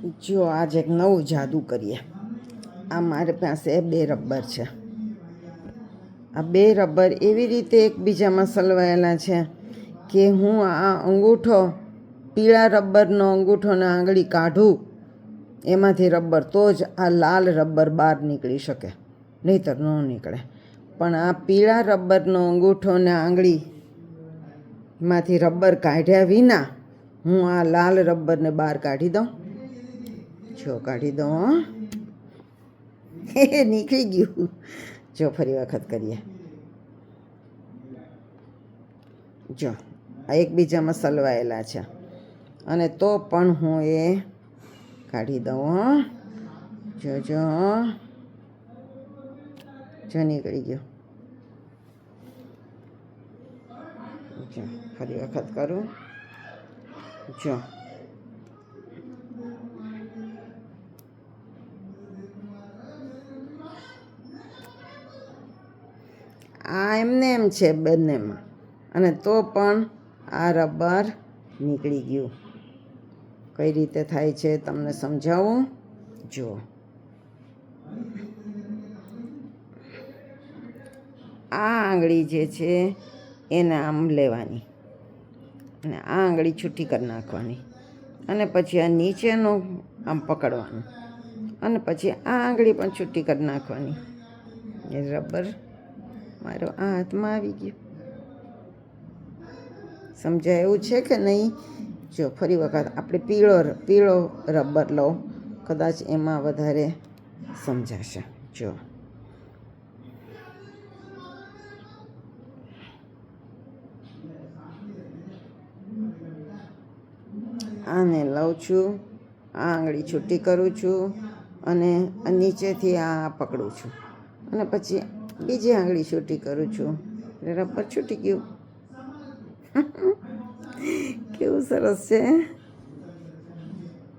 જો આજે એક નવું જાદુ કરીએ. આ મારી પાસે 2 રબર છે. આ 2 રબર એવી રીતે એકબીજામાં સલવાયેલા છે કે હું આ અંગૂઠો, પીળા રબરનો અંગૂઠોને આંગળી કાઢું એમાંથી રબર, તો જ આ લાલ રબર બહાર નીકળી શકે, નહીંતર ન નીકળે. પણ આ પીળા રબરનો અંગૂઠો ને આંગળીમાંથી રબર કાઢ્યા વિના હું આ લાલ રબરને બહાર કાઢી દઉં. જો કાઢી દઉં, નીકળી ગયું. જો ફરી વખત કરીએ. જો આ એકબીજામાં સલવાયેલા છે અને તો પણ હું એ કાઢી દઉં. જો નીકળી ગયો. જો ફરી વખત કરું. જો આ એમને એમ છે બંનેમાં, અને તો પણ આ રબર નીકળી ગયું. કઈ રીતે થાય છે તમને સમજાવું. જુઓ, આ આંગળી જે છે એને આમ લેવાની અને આ આંગળી છૂટી કરી નાખવાની, અને પછી આ નીચેનું આમ પકડવાનું, અને પછી આ આંગળી પણ છૂટી કરી નાખવાની. એ રબર મારો આ હાથમાં આવી ગયો. સમજાય એવું છે કે નહીં? જો ફરી વખત આપણે પીળો રબર લો, કદાચ એમાં વધારે સમજાશે. જો આને લઉં છું, આ આંગળી છૂટી કરું છું અને નીચેથી આ પકડું છું, અને પછી બીજી આંગળી છૂટી કરું છું, રબર છૂટી ગયું. કેવું સરસ છે.